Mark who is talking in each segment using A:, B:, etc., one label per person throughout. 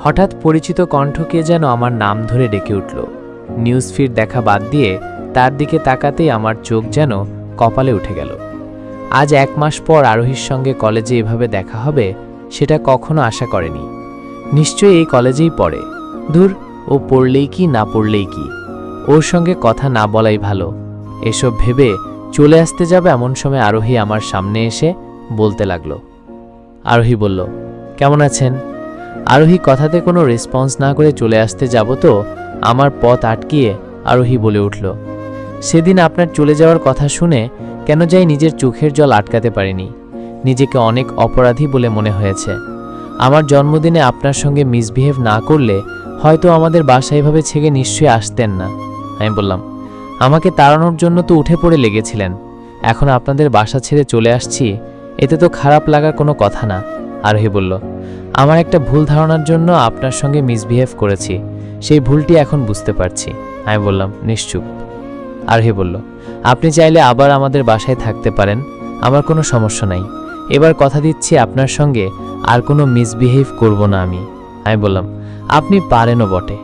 A: হঠাৎ পরিচিত কণ্ঠ কে যেন আমার নাম ধরে ডেকে উঠল। নিউজ ফিড দেখা বাদ দিয়ে তার দিকে তাকাতেই আমার চোখ যেন কপালে উঠে গেল। আজ 1 মাস পর আরোহীর সঙ্গে কলেজে এভাবে দেখা হবে সেটা কখনো আশা করেনি। নিশ্চয়ই এই কলেজেই পড়ে। দূর, ও পড়লেই কি না পড়লেই কি, ওর সঙ্গে কথা না বলাই ভালো। এসব ভেবে চলে আসতে যাবে এমন সময় আরোহী আমার সামনে এসে বলতে লাগলো। আরোহী বলল, কেমন আছেন? আরোহী কথাতে কোনো রেসপন্স না করে চলে আসতে যাব তো আমার পথ আটকিয়ে আরোহী বলে উঠল, সেদিন আপনার চলে যাওয়ার কথা শুনে কেন যাই নিজের চোখের জল আটকাতে পারিনি। নিজেকে অনেক অপরাধী বলে মনে হয়েছে। আমার জন্মদিনে আপনার সঙ্গে মিসবিহেভ না করলে হয়তো আমাদের বাসায় এভাবে ছেড়ে নিশ্চয়ই আসতেন না। আমি বললাম, আমাকে তাড়ানোর জন্য তো উঠে পড়ে লেগেছিলেন, এখন আপনাদের বাসা ছেড়ে চলে আসছি, এতে তো খারাপ লাগার কোনো কথা না। আরোহী বলল, আমার একটা ভুল ধারণার জন্য আপনার সঙ্গে মিসবিহেভ করেছি, সেই ভুলটি এখন বুঝতে পারছি। আমি বললাম, নিশ্চুপ। আরোহী বলল, আপনি চাইলে আবার আমাদের বাসায় থাকতে পারেন, আমার কোনো সমস্যা নাই। এবার কথা দিচ্ছি আপনার সঙ্গে আর কোনো মিসবিহেভ করব না আমি। বললাম, আপনি পারেনও বটে।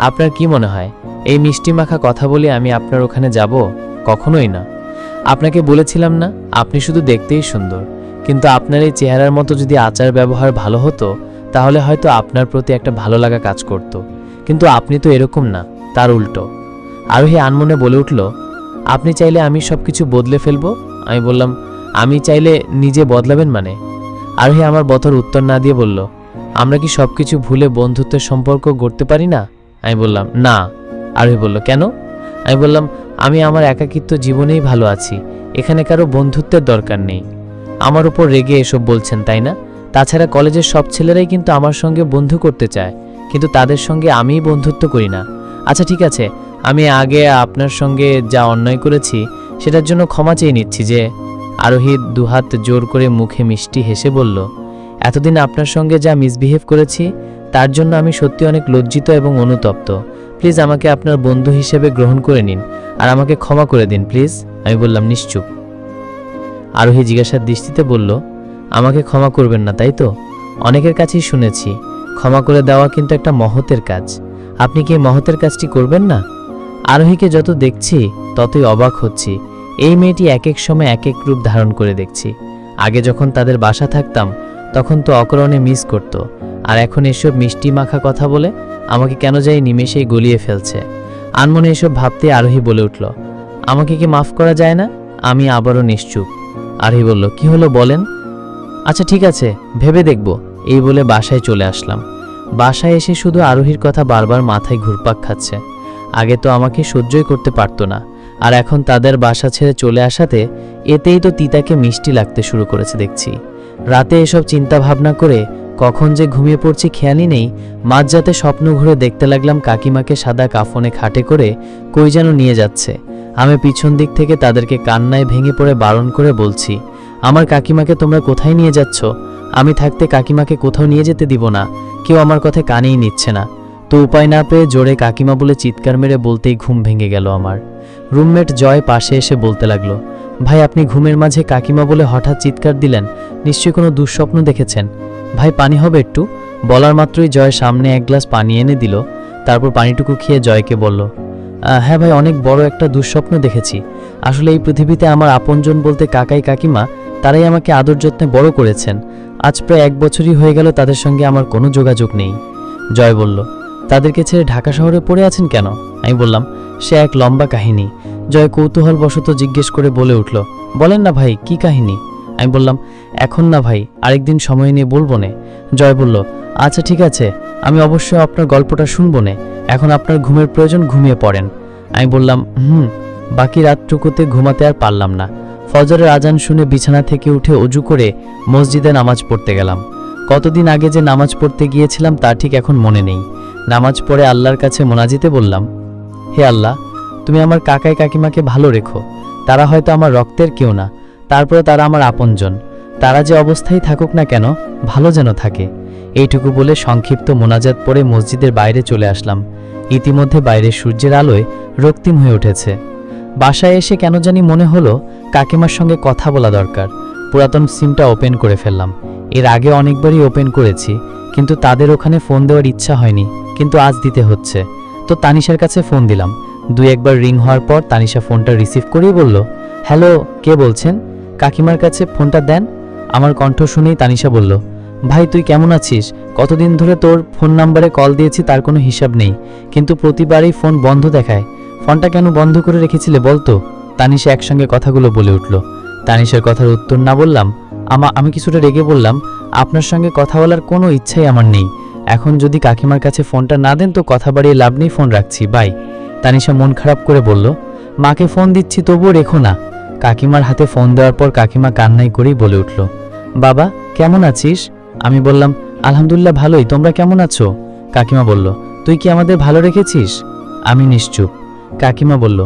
A: আপনার কি মনে হয় এই মিষ্টি মাখা কথা বলে আমি আপনার ওখানে যাব? কখনোই না। আপনাকে বলেছিলাম না, আপনি শুধু দেখতেই সুন্দর, কিন্তু আপনার এই চেহারার মতো যদি আচার ব্যবহার ভালো হতো তাহলে হয়তো আপনার প্রতি একটা ভালো লাগা কাজ করত, কিন্তু আপনি তো এরকম না, তার উল্টো। আরোহী আনমনে বলে উঠল, আপনি চাইলে আমি সব কিছু বদলে ফেলবো? আমি বললাম, আমি চাইলে নিজে বদলাবেন মানে? আরোহী আমার বথর উত্তর না দিয়ে বলল, আমরা কি সব কিছু ভুলে বন্ধুত্বের সম্পর্ক গড়তে পারি না? আমি বললাম, না। আরোহী বলল, কেন? আমি বললাম, আমি আমার একাকিত্ব জীবনেই ভালো আছি, এখানে কারো বন্ধুত্বের দরকার নেই। আমার উপর রেগে এসব বলছেন তাই না? তাছাড়া কলেজের সব ছেলেরাই কিন্তু আমার সঙ্গে বন্ধু করতে চায়, কিন্তু তাদের সঙ্গে আমিই বন্ধুত্ব করি না। আচ্ছা ঠিক আছে, আমি আগে আপনার সঙ্গে যা অন্যায় করেছি সেটার জন্য ক্ষমা চেয়ে নিচ্ছি। যে আরোহী দুহাত জোর করে মুখে মিষ্টি হেসে বলল, এতদিন আপনার সঙ্গে যা মিসবিহেভ করেছি তার জন্য আমি সত্যি অনেক লজ্জিত এবং অনুতপ্ত। প্লিজ আমাকে আপনার বন্ধু হিসেবে গ্রহণ করে নিন আর আমাকে ক্ষমা করে দিন প্লিজ। আমি বললাম, নিশ্চুপ। আরোহী জিজ্ঞাসার দৃষ্টিতে বলল, আমাকে ক্ষমা করবেন না তাই তো? অনেকের কাছেই শুনেছি ক্ষমা করে দেওয়া কিন্তু একটা মহতের কাজ, আপনি কি এই মহতের কাজটি করবেন না? আরোহীকে যত দেখছি ততই অবাক হচ্ছি, এই মেয়েটি এক এক সময় এক এক রূপ ধারণ করে দেখছি। আগে যখন তাদের বাসা থাকতাম তখন তো অকারণে মিস করত, আর এখন এসব মিষ্টি মাখা কথা বলে আমাকে কেন যাই নিমেষেই গলিয়ে ফেলছে। আনমনে এসব ভাবতে আরোহী বলে উঠল, আমাকে কি মাফ করা যায় না? আমি আবারও নিশ্চুপ। আরোহী বলল, কি হলো বলেন? আচ্ছা ঠিক আছে, ভেবে দেখব। এই বলে বাসায় চলে আসলাম। বাসায় এসে শুধু আরোহীর কথা বারবার মাথায় ঘুরপাক খাচ্ছে। আগে তো আমাকে সহ্যই করতে পারতো না, আর এখন তাদের বাসা ছেড়ে চলে আসাতে এতেই তো তিতাকে মিষ্টি লাগতে শুরু করেছে দেখছি। রাতে এসব চিন্তা ভাবনা করে কখন যে ঘুমিয়ে পড়ছি খেয়ালই নেই। মাঝরাতে স্বপ্ন ঘুরে দেখতে লাগলাম কাকিমাকে সাদা কাফনে খাটে করে কই যেন নিয়ে যাচ্ছে। আমি পিছন দিক থেকে তাদেরকে কান্নায় ভেঙে পড়ে বারণ করে বলছি, আমার কাকিমাকে তোমরা কোথায় নিয়ে যাচ্ছ? আমি থাকতে কাকিমাকে কোথাও নিয়ে যেতে দিব না। কেউ আমার কথা কানেই নিচ্ছে না। তো উপায় না পেয়ে জোরে কাকিমা বলে চিৎকার মেরে বলতেই ঘুম ভেঙে গেল আমার। রুমমেট জয় পাশে এসে বলতে লাগলো, ভাই আপনি ঘুমের মাঝে কাকিমা বলে হঠাৎ চিৎকার দিলেন, নিশ্চয়ই কোনো দুঃস্বপ্ন দেখেছেন। ভাই পানি হবে একটু? বলার মাত্রই জয় সামনে 1 গ্লাস পানি এনে দিল। তারপর পানিটুকু খেয়ে জয়কে বলল, হ্যাঁ ভাই, অনেক বড় একটা দুঃস্বপ্ন দেখেছি। আসলে এই পৃথিবীতে আমার আপনজন বলতে কাকাই কাকিমা, তারাই আমাকে আদর যত্নে বড় করেছেন। আজ প্রায় 1 বছরই হয়ে গেল তাদের সঙ্গে আমার কোনো যোগাযোগ নেই। জয় বলল, তাদেরকে ছেড়ে ঢাকা শহরে পড়ে আছেন কেন? আমি বললাম, সে এক লম্বা কাহিনী। জয় কৌতূহলবশত জিজ্ঞেস করে বলে উঠল, বলেন না ভাই, কি কাহিনী? আমি বললাম, এখন না ভাই, আরেকদিন সময় নিয়ে বলবো নে। জয় বলল, আচ্ছা ঠিক আছে, আমি অবশ্যই আপনার গল্পটা শুনবো নে। এখন আপনার ঘুমের প্রয়োজন, ঘুমিয়ে পড়েন। আমি বললাম, বাকি রাতটুকুতে ঘুমাতে আর পারলাম না। ফজরের আজান শুনে বিছানা থেকে উঠে অজু করে মসজিদে নামাজ পড়তে গেলাম। কতদিন আগে যে নামাজ পড়তে গিয়েছিলাম তা ঠিক এখন মনে নেই। নামাজ পড়ে আল্লাহর কাছে মোনাজিতে বললাম, হে আল্লাহ, তুমি আমার কাকাই কাকিমাকে ভালো রেখো। তারা হয়তো আমার রক্তের কেউ না, তারপরে তারা আমার আপনজন। তারা যে অবস্থায় থাকুক না কেন, ভালো যেন থাকে। এইটুকু বলে সংক্ষিপ্ত মোনাজাত পড়ে মসজিদের বাইরে চলে আসলাম। ইতিমধ্যে বাইরে সূর্যের আলোয় রক্তিম হয়ে উঠেছে। বাসায় এসে কেন জানি মনে হলো কাকিমার সঙ্গে কথা বলা দরকার। পুরাতন সিমটা ওপেন করে ফেললাম। এর আগে অনেকবারই ওপেন করেছি,
B: কিন্তু তাদের ওখানে ফোন দেওয়ার ইচ্ছা হয়নি, কিন্তু আজ দিতে হচ্ছে। তো তানিশার কাছে ফোন দিলাম। 2-1 বার রিং হওয়ার পর তানিশা ফোনটা রিসিভ করেই বলল, হ্যালো, কে বলছেন? কাকিমার কাছে ফোনটা দেন। আমার কণ্ঠ শুনেই তানিশা বলল, ভাই তুই কেমন আছিস? কতদিন ধরে তোর ফোন নাম্বারে কল দিয়েছি তার কোনো হিসাব নেই, কিন্তু প্রতিবারই ফোন বন্ধ দেখায়। ফোনটা কেন বন্ধ করে রেখেছিলে বলতো? তানিশা একসঙ্গে কথাগুলো বলে উঠল। তানিশার কথার উত্তর না বললাম। আমি কিছুটা রেগে বললাম, আপনার সঙ্গে কথা বলার কোনো ইচ্ছাই আমার নেই। এখন যদি কাকিমার কাছে ফোনটা না দেন তো কথা বাড়িয়ে লাভ নেই, ফোন রাখছি, বাই। তানিশা মন খারাপ করে বলল, মাকে ফোন দিচ্ছি তবুও রেখো না। কাকিমার হাতে ফোন দেওয়ার পর কাকিমা কান্নাই করেই বলে উঠল, বাবা কেমন আছিস? আমি বললাম, আলহামদুলিল্লাহ ভালোই, তোমরা কেমন আছো? কাকিমা বলল, তুই কি আমাদের ভালো রেখেছিস? আমি নিশ্চুপ। কাকিমা বলল,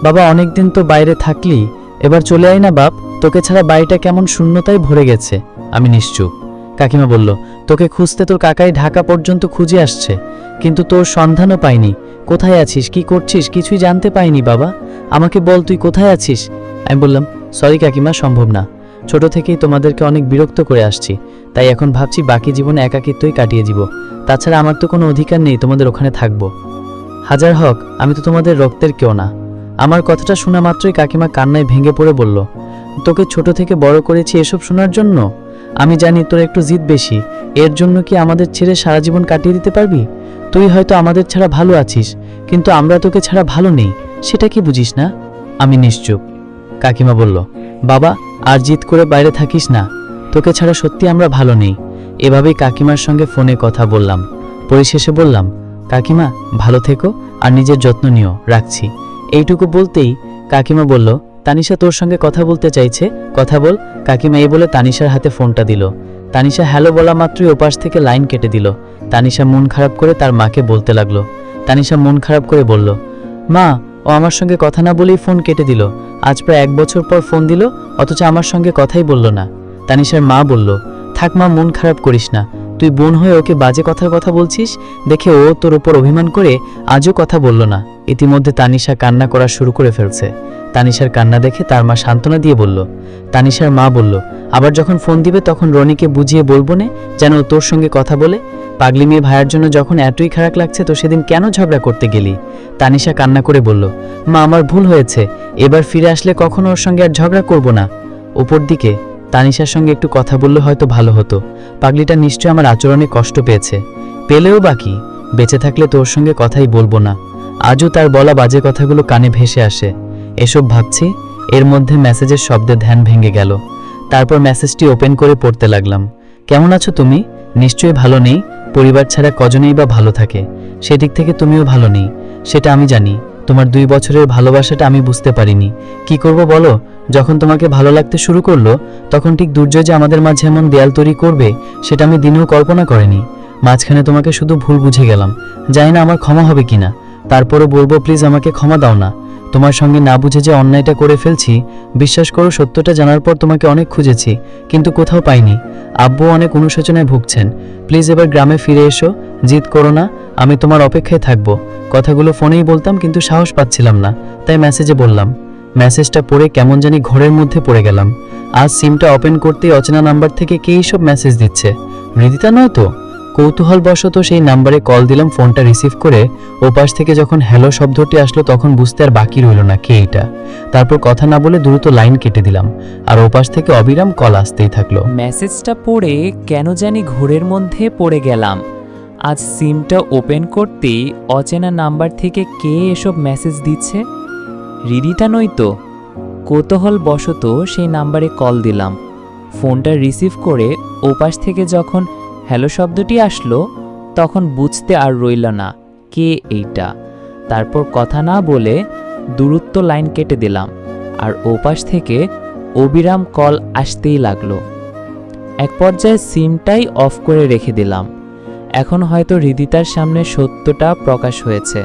B: বাবা অনেকদিন তো বাইরে থাকলি, এবার চলে আয় না বাপ, তোকে ছাড়া বাড়িটা কেমন শূন্যতায় ভরে গেছে। আমি নিশ্চুপ। কাকিমা বলল, তোকে খুঁজতে তোর কাকাই ঢাকা পর্যন্ত খুঁজে আসছে, কিন্তু তোর সন্ধানও পাইনি। কোথায় আছিস, কি করছিস, কিছুই জানতে পাইনি বাবা, আমাকে বল তুই কোথায় আছিস? আমি বললাম, সরি কাকিমা, সম্ভব না। ছোট থেকেই তোমাদেরকে অনেক বিরক্ত করে আসছি, তাই এখন ভাবছি বাকি জীবনে একাকিত্বই কাটিয়ে যাব। তাছাড়া আমার তো কোনো অধিকার নেই তোমাদের ওখানে থাকবো। হাজার হক, আমি তো তোমাদের রক্তের কেউ না। আমার কথাটা শোনা মাত্রই কাকিমা কান্নায় ভেঙে পড়ে বলল, তোকে ছোট থেকে বড় করেছি এসব শোনার জন্য? আমি জানি তোর একটু জিদ বেশি, এর জন্য কি আমাদের ছেড়ে সারা জীবন কাটিয়ে দিতে পারবি? তুই হয়তো আমাদের ছাড়া ভালো আছিস, কিন্তু আমরা তোকে ছাড়া ভালো নেই, সেটা কি বুঝিস না? আমি নিশ্চুপ। কাকিমা বলল, বাবা আর জিদ করে বাইরে থাকিস না, তোকে ছাড়া সত্যি আমরা ভালো নেই। এভাবেই কাকিমার সঙ্গে ফোনে কথা বললাম। পরিশেষে বললাম, কাকিমা ভালো থেকো আর নিজের যত্ন নিও, রাখছি। এইটুকু বলতেই কাকিমা বলল, তানিশা তোর সঙ্গে কথা বলতে চাইছে, কথা বল। কাকিমা এই বলে তানিশার হাতে ফোনটা দিল। তানিশা হ্যালো বলা মাত্রই ওপাশ থেকে লাইন কেটে দিল। তানিশা মন খারাপ করে তার মাকে বলতে লাগলো। তানিশা মন খারাপ করে বলল, মা ও আমার সঙ্গে কথা না বলেই ফোন কেটে দিল। আজ প্রায় 1 বছর পর ফোন দিল, অথচ আমার সঙ্গে কথাই বলল না। তানিশার মা বলল, থাক মা, মন খারাপ করিস না, তুই বোন হয়ে ওকে বাজে কথার কথা বলছিস দেখে ও তোর উপর অভিমান করে আজও কথা বলল না। ইতিমধ্যে তানিশা কান্না করা শুরু করে ফেলছে। তানিশার কান্না দেখে তার মা সান্ত্বনা দিয়ে বলল, তানিশার মা বলল, আবার যখন ফোন দিবে তখন রনিকে বুঝিয়ে বলবো না যেন ও তোর সঙ্গে কথা বলে। পাগলি মেয়ে ভাইয়ের জন্য যখন এতই খারাপ লাগছে তো সেদিন কেন ঝগড়া করতে গেলি? তানিশা কান্না করে বলল, মা আমার ভুল হয়েছে, এবার ফিরে আসলে কখনো ওর সঙ্গে আর ঝগড়া করব না। ওপর দিকে তানিশার সঙ্গে একটু কথা বললে হয়তো ভালো হতো। পাগলিটা নিশ্চয় আমার আচরণে কষ্ট পেয়েছে, পেলেও বাকি, বেঁচে থাকলে তোর সঙ্গে কথাই বলবো না। আজও তার বলা বাজে কথাগুলো কানে ভেসে আসে। এসব ভাবছি, এর মধ্যে মেসেজের শব্দে ধ্যান ভেঙে গেল। তারপর মেসেজটি ওপেন করে পড়তে লাগলাম। কেমন আছো তুমি? নিশ্চয়ই ভালো নেই, পরিবার ছাড়া কজনেই বা ভালো থাকে, সেদিক থেকে তুমিও ভালো নেই, সেটা আমি জানি। তোমার 2 বছরের ভালোবাসাটা আমি বুঝতে পারিনি। কি করব বলো, যখন তোমাকে ভালো লাগতে শুরু করলো তখন ঠিক দুর্জয় যে আমাদের মাঝে এমন দেয়াল তৈরি করবে সেটা আমি দিনেও কল্পনা করিনি। মাঝখানে তোমাকে শুধু ভুল বুঝে গেলাম, জানি না আমার ক্ষমা হবে কিনা। তারপরও বলবো প্লিজ আমাকে ক্ষমা দাও না। তোমার সঙ্গে না বুঝে যে অন্যায়টা করে ফেলছি, বিশ্বাস করো সত্যটা জানার পর তোমাকে অনেক খুঁজেছি, কিন্তু কোথাও পাইনি। আব্বু অনেক অনুশোচনায় ভুগছেন, প্লিজ এবার গ্রামে ফিরে এসো, জিদ করো না, আমি তোমার অপেক্ষায় থাকবো। কথাগুলো ফোনেই বলতাম কিন্তু সাহস পাচ্ছিলাম না, তাই মেসেজে বললাম। মেসেজটা পড়ে কেমন জানি ঘোরের মধ্যে পড়ে গেলাম। আজ সিমটা ওপেন করতেই অচেনা নাম্বার থেকে কে সব মেসেজ দিচ্ছে, হৃদিতা নয় তো? কৌতূহলবশত সেই নাম্বারে কল দিলাম। ফোনটা রিসিভ করে ওপাশ থেকে যখন হ্যালো শব্দটি আসলো তখন বুঝতে আর বাকি রইল না কে এটা। তারপর কথা না বলে দ্রুত লাইন কেটে দিলাম, আর ওপাশ থেকে অবিরাম কল আসতেই থাকলো।
A: মেসেজটা পড়ে কেন জানি ঘোরের মধ্যে পড়ে গেলাম। আজ সিমটা ওপেন করতেই অচেনা নাম্বার থেকে কে এসব মেসেজ দিচ্ছে, রিদিতা নয় তো? কৌতূহলবশত সেই নাম্বারে কল দিলাম। ফোনটা রিসিভ করে ওপাশ থেকে যখন হ্যালো শব্দটি আসলো তখন বুঝতে আর রইল না কে এইটা। তারপর কথা না বলে দূরত্ব লাইন কেটে দিলাম, আর ওপাশ থেকে অবিরাম কল আসতেই লাগলো। এক পর্যায়ে সিমটাই অফ করে রেখে দিলাম। এখন হয়তো হৃদিতার সামনে সত্যটা প্রকাশ হয়েছে,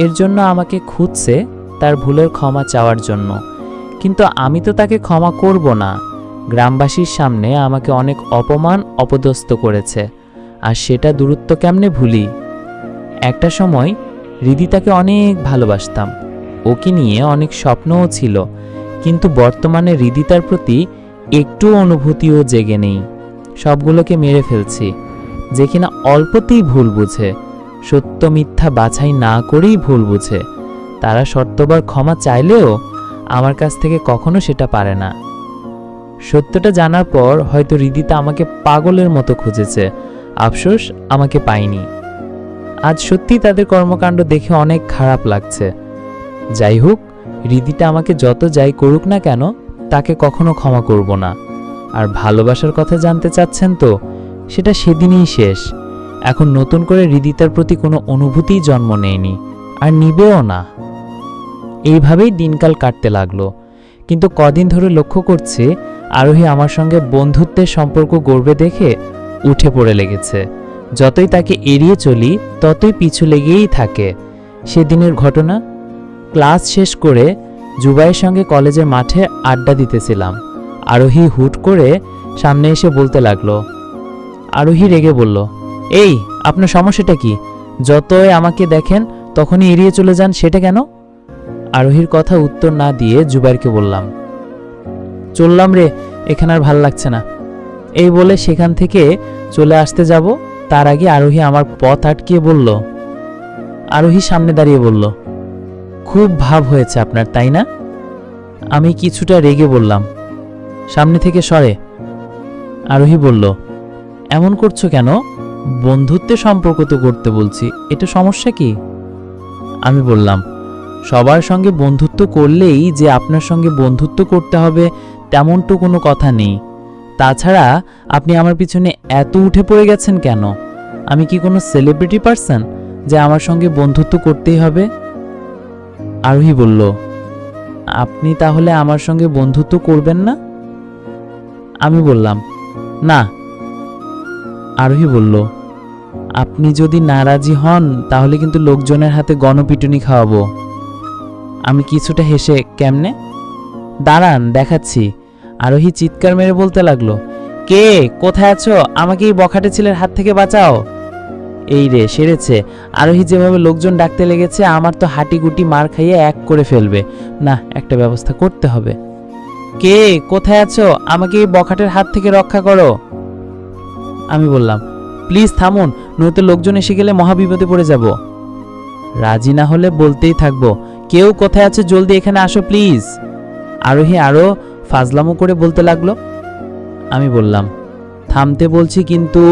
A: এর জন্য আমাকে খুঁজছে তার ভুলের ক্ষমা চাওয়ার জন্য, কিন্তু আমি তো তাকে ক্ষমা করব না। গ্রামবাসীর সামনে আমাকে অনেক অপমান অপদস্থ করেছে, আর সেটা দূরত্ব কেমনে ভুলি? একটা সময় হৃদিতাকে অনেক ভালোবাসতাম, ওকে নিয়ে অনেক স্বপ্নও ছিল, কিন্তু বর্তমানে হৃদিতার প্রতি একটু অনুভূতিও জেগে নেই। সবগুলোকে মেরে ফেলছি, যে কিনা অল্পতেই ভুল বুঝে, সত্য মিথ্যা বাছাই না করেই ভুল বুঝে। তারা শর্তবার ক্ষমা চাইলেও আমার কাছ থেকে কখনো সেটা পারে না। সত্যটা জানার পর হয়তো হৃদিতা আমাকে পাগলের মতো খুঁজেছে, আফসোস আমাকে পায়নি। আজ সত্যি তাদের কর্মকাণ্ড দেখে অনেক খারাপ লাগছে। যাই হোক, হৃদিটা আমাকে যত যাই করুক না কেন, তাকে কখনো ক্ষমা করব না। আর ভালোবাসার কথা জানতে চাচ্ছেন তো, সেটা সেদিনই শেষ। এখন নতুন করে হৃদিতার প্রতি কোনো অনুভূতিই জন্ম নেয়নি, আর নিবেও না। এইভাবেই দিনকাল কাটতে লাগলো। কিন্তু কদিন ধরে লক্ষ্য করছি আরোহী আমার সঙ্গে বন্ধুত্বের সম্পর্ক গড়বে দেখে উঠে পড়ে লেগেছে। যতই তাকে এড়িয়ে চলি ততই পিছু লেগেই থাকে। সেদিনের ঘটনা, ক্লাস শেষ করে জুবাইয়ের সঙ্গে কলেজের মাঠে আড্ডা দিতেছিলাম। আরোহী হুট করে সামনে এসে বলতে লাগলো। আরোহী রেগে বলল, এই আপনার সমস্যাটা কি? যতই আমাকে দেখেন তখনই এড়িয়ে চলে যান, সেটা কেন? আরোহীর কথা উত্তর না দিয়ে জুবাইরকে বললাম, চললাম রে, এখানে আর ভাল লাগছে না। এই বলে সেখান থেকে চলে আসতে যাব, তার আগে আরোহী আমার পথ আটকিয়ে বলল। আরোহী সামনে দাঁড়িয়ে বলল, খুব ভাব হয়েছে আপনার, তাই না? আমি কিছুটা রেগে বললাম, সামনে থেকে সরে। আরোহী বলল, এমন করছো কেন? বন্ধুত্বের সম্পর্ক তো করতে বলছি, এটা সমস্যা কি? আমি বললাম, সবার সঙ্গে বন্ধুত্ব করলেই যে আপনার সঙ্গে বন্ধুত্ব করতে হবে তেমন তো কোনো কথা নেই। তাছাড়া আপনি আমার পিছনে এত উঠে পড়ে গেছেন কেন? আমি কি কোনো সেলিব্রিটি পারসন যে আমার সঙ্গে বন্ধুত্ব করতেই হবে? আরোহী বলল, আপনি তাহলে আমার সঙ্গে বন্ধুত্ব করবেন না? আমি বললাম, না। আরোহী বলল, আপনি যদি নারাজি হন তাহলে কিন্তু লোকজনের হাতে গণপিটুনি খাওয়াবো। আমি কিছুটা হেসে, কেমনে? দাঁড়ান, দেখাচ্ছি। আরোহী চিৎকার মেরে বলতে লাগলো, কে? কোথায় আছো? আমাকে এই বখাটে ছেলের হাত থেকে বাঁচাও। এই রে, সেরেছে। আরোহী যেভাবে লোকজন ডাকতে লেগেছে, আমার তো হাঁটিগুটি মার খাইয়ে এক করে ফেলবে। না, একটা ব্যবস্থা করতে হবে। কে? কোথায় আছো? আমাকে এই বখাটের হাত থেকে রক্ষা করো। আমি বললাম, প্লিজ থামুন, নয়তো লোকজন এসে গেলে মহাবিপদে পড়ে যাব। রাজি না হলে বলতেই থাকবো, কেউ কোথায় আছে জলদি এখানে আসো প্লিজ। আরোহী আরো ফাজলামো করে বলতে লাগলো। আমি বললাম, থামতে বলছি কিন্তু।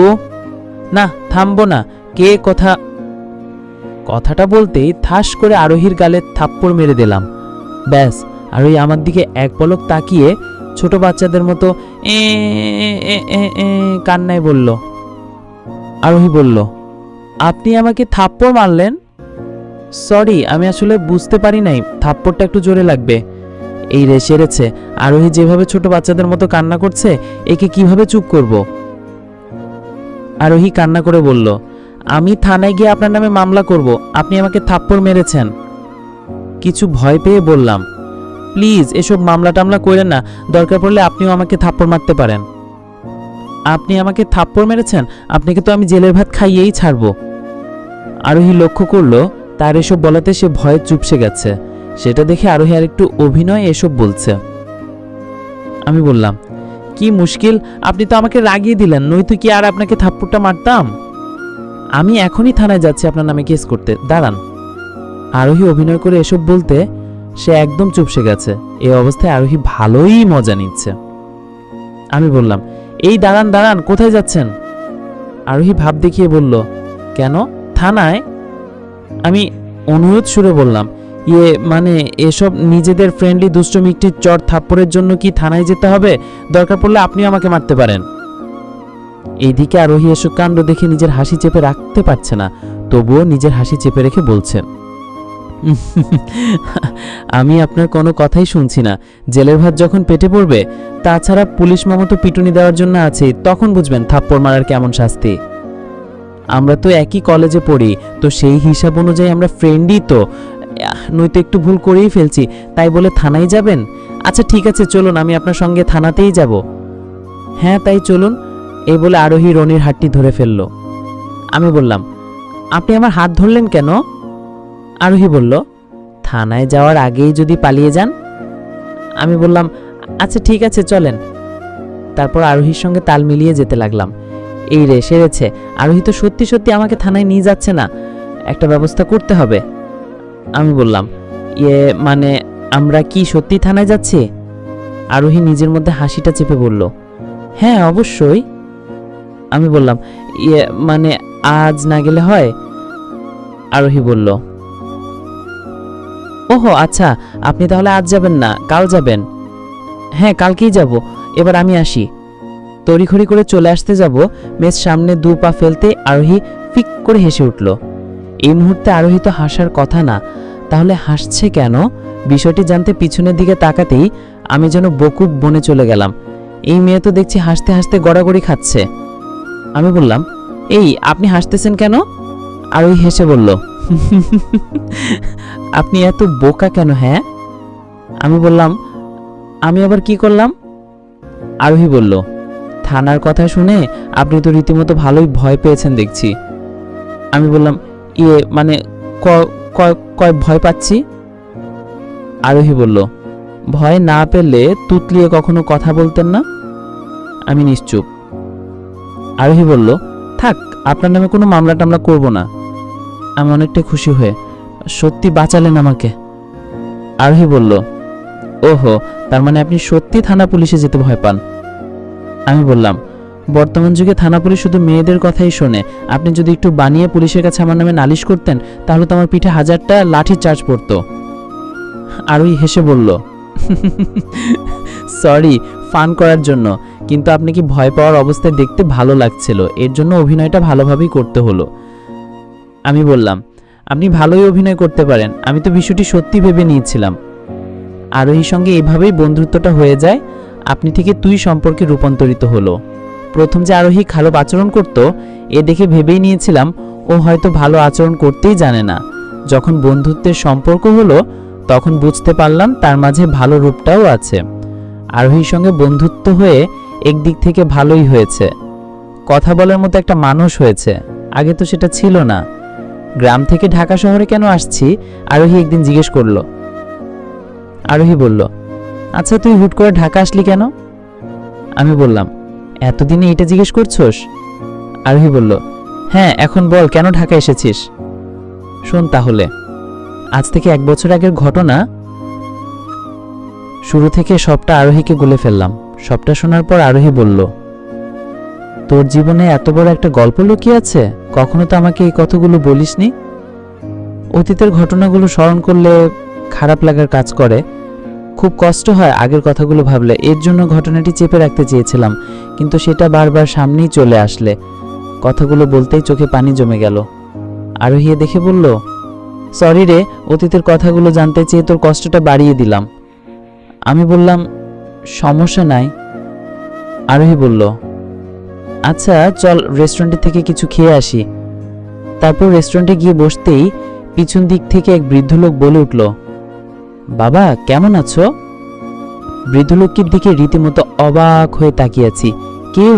A: না, থামবো না। কে? কথাটা বলতেই ঠাস করে আরোহীর গালে থাপ্পড় মেরে দিলাম। ব্যাস, আরোহী আমার দিকে এক পলক তাকিয়ে ছোট বাচ্চাদের মতো এ কান্নায় বলল। আরোহী বলল, আপনি আমাকে থাপ্পড় মারলেন? সরি, আমি আসলে বুঝতে পারি নাই, থাপ্পড়টা একটু জোরে লাগবে। এই রে, সেরেছে। আরোহী যেভাবে ছোট বাচ্চাদের মতো কান্না করছে, একে কিভাবে চুপ করব? আরোহী কান্না করে বলল, আমি থানায় গিয়ে আপনার নামে মামলা করব, আপনি আমাকে থাপ্পড় মেরেছেন। কিছু ভয় পেয়ে বললাম, প্লিজ এসব মামলা টামলা করেন না, দরকার পড়লে আপনিও আমাকে থাপ্পড় মারতে পারেন। আপনি আমাকে থাপ্পড় মেরেছেন, আপনাকে তো আমি জেলের ভাত খাইয়েই ছাড়ব। আরোহী লক্ষ্য করলো তার এসব বলাতে সে ভয়ে চুপসে গেছে। সেটা দেখে আরোহী আরেকটু অভিনয় এসব বলছে। আমি বললাম, কি মুশকিল, আপনি তো আমাকে রাগিয়ে দিলেন, নয়তো কি আর আপনাকে থাপ্পড়টা মারতাম? আমি এখনই থানায় যাচ্ছি আপনার নামে কেস করতে, দাঁড়ান। আরোহী অভিনয় করে এসব বলতে সে একদম চুপসে গেছে। এই অবস্থায় আরোহী ভালোই মজা নিচ্ছে। আমি বললাম, এই দাঁড়ান দাঁড়ান, কোথায় যাচ্ছেন? আরোহী ভাব দেখিয়ে বলল, কেন, থানায়? আমি অনুরোধ সুরে বললাম, মানে এসব নিজেদের ফ্রেন্ডলি দুষ্টমি একটি চড় থাপ্পড়ের জন্য কি থানায় যেতে হবে? দরকার পড়লে আপনিও আমাকে মারতে পারেন। এইদিকে আরোহী এসব কাণ্ড দেখে নিজের হাসি চেপে রাখতে পারছে না, তবুও নিজের হাসি চেপে রেখে বলছে, আমি আপনার কোনো কথাই শুনছি না। জেলের ভাত যখন পেটে পড়বে, তাছাড়া পুলিশ মামা তো পিটুনি দেওয়ার জন্য আছেই, তখন বুঝবেন থাপ্পড় মারার কেমন শাস্তি। আমরা তো একই কলেজে পড়ি, তো সেই হিসাব অনুযায়ী আমরা ফ্রেন্ডই তো, নয়তো একটু ভুল করেই ফেলছি, তাই বলে থানায় যাবেন? আচ্ছা ঠিক আছে, চলুন, আমি আপনার সঙ্গে থানাতেই যাব। হ্যাঁ তাই চলুন। এই বলে আরোহী রনির হাতটি ধরে ফেলল। আমি বললাম, আপনি আমার হাত ধরলেন কেন? আরোহী বলল, থানায় যাওয়ার আগেই যদি পালিয়ে যান। আমি বললাম, আচ্ছা ঠিক আছে চলেন। তারপর আরোহীর সঙ্গে তাল মিলিয়ে যেতে লাগলাম।
C: এই রে সেরেছে, আরোহী তো সত্যি সত্যি আমাকে থানায় নিয়ে যাচ্ছে না, একটা ব্যবস্থা করতে হবে। আমি বললাম, মানে আমরা কি সত্যি থানায় যাচ্ছি? আরোহী নিজের মধ্যে হাসিটা চেপে বলল, হ্যাঁ অবশ্যই। আমি বললাম, মানে আজ না গেলে হয়? আরোহী বলল, ওহো আচ্ছা, আপনি তাহলে আজ যাবেন না, কাল যাবেন? হ্যাঁ কালকেই যাব, এবার আমি আসি। তড়িঘড়ি করে চলে আসতে যাব, মেস সামনে 2 পা ফেলতে আরোহী ফিক করে হেসে উঠল। এই মুহূর্তে আরোহী তো হাসার কথা না, তাহলে হাসছে কেন? বিষয়টি জানতে পিছনের দিকে তাকাতেই আমি যেন বকুব বনে চলে গেলাম। এই মেয়ে তো দেখছি হাসতে হাসতে গড়াগড়ি খাচ্ছে। আমি বললাম, এই আপনি হাসতেছেন কেন? আরোহী হেসে বলল, আপনি এত বোকা কেন? হ্যাঁ। আমি বললাম, আমি আবার কি করলাম? আরোহী বলল, থানার কথা শুনে আপনি তো রীতিমতো ভালোই ভয় পেয়েছেন দেখছি। আমি বললাম, মানে কয় ভয় পাচ্ছি? আরোহী বলল, ভয় না পেলে তুতলিয়ে কখনো কথা বলতেন না। আমি নিশ্চুপ। আরোহী বলল, থাক, আপনার নামে কোনো মামলা টামলা করব না। আমি অনেকটা খুশি হয়ে, সত্যি বাঁচালেন আমাকে। আরোহী বলল, ওহো, তার মানে আপনি সত্যি থানা পুলিশে যেতে ভয় পান? আমি বললাম, বর্তমান যুগে থানা পুলিশ শুধু মেয়েদের কথাই শোনে। আপনি যদি একটু বানিয়ে পুলিশের কাছে আমার নামে নালিশ করতেন, তাহলে তো আমার পিঠে 1000টা লাঠির চার্জ পড়তো। আরোহী হেসে বলল, সরি, ফান করার জন্য, কিন্তু আপনি কি ভয় পাওয়ার অবস্থায় দেখতে ভালো লাগছিল, এর জন্য অভিনয়টা ভালোভাবেই করতে হলো। আমি বললাম, আপনি ভালোই অভিনয় করতে পারেন, আমি তো বিষয়টি সত্যি ভেবে নিয়েছিলাম। আরোহীর সঙ্গে এভাবেই বন্ধুত্বটা হয়ে যায়, আপনি থেকে তুই সম্পর্কে রূপান্তরিত হলো। প্রথম যে আরোহী খারাপ আচরণ করত, এ দেখে ভেবেই নিয়েছিলাম ও হয়তো ভালো আচরণ করতেই জানে না। যখন বন্ধুত্বের সম্পর্ক হলো, তখন বুঝতে পারলাম তার মাঝে ভালো রূপটাও আছে। আরোহীর সঙ্গে বন্ধুত্ব হয়ে একদিক থেকে ভালোই হয়েছে, কথা বলার মতো একটা মানুষ হয়েছে, আগে তো সেটা ছিল না। গ্রাম থেকে ঢাকা শহরে কেন আসছি, আরোহী একদিন জিজ্ঞেস করলো। আরোহী বলল, আচ্ছা তুই হুট করে ঢাকা আসলি কেন? আমি বললাম, এতদিনে এটা জিজ্ঞেস করছোস? আরোহী বলল, হ্যাঁ, এখন বল কেন ঢাকা এসেছিস? শোন তাহলে, আজ থেকে 1 বছর আগের ঘটনা। শুরু থেকে সবটা আরোহীকে বলে ফেললাম। সবটা শোনার পর আরোহী বলল, তোর জীবনে এত বড় একটা গল্প লুকিয়ে আছে, কখনো তো আমাকে এই কথাগুলো বলিসনি। অতীতের ঘটনাগুলো স্মরণ করলে খারাপ লাগার কাজ করে, খুব কষ্ট হয় আগের কথাগুলো ভাবলে। এর জন্য ঘটনাটি চেপে রাখতে চেয়েছিলাম, কিন্তু সেটা বারবার সামনেই চলে আসলে কথাগুলো বলতেই চোখে পানি জমে গেল। আরোহী দেখে বলল, সরি রে, অতীতের কথাগুলো জানতে চেয়ে তোর কষ্টটা বাড়িয়ে দিলাম। আমি বললাম, সমস্যা নাই। আরোহী বলল, আচ্ছা চল রেস্টুরেন্ট থেকে কিছু খেয়ে আসি। তারপর রেস্টুরেন্টে গিয়ে বসতেই পিছন দিক থেকে এক বৃদ্ধ লোক বলে উঠল, বাবা কেমন আছো? বৃদ্ধ লোকটির দিকে রীতিমতো অবাক হয়ে তাকিয়েছি। কেউ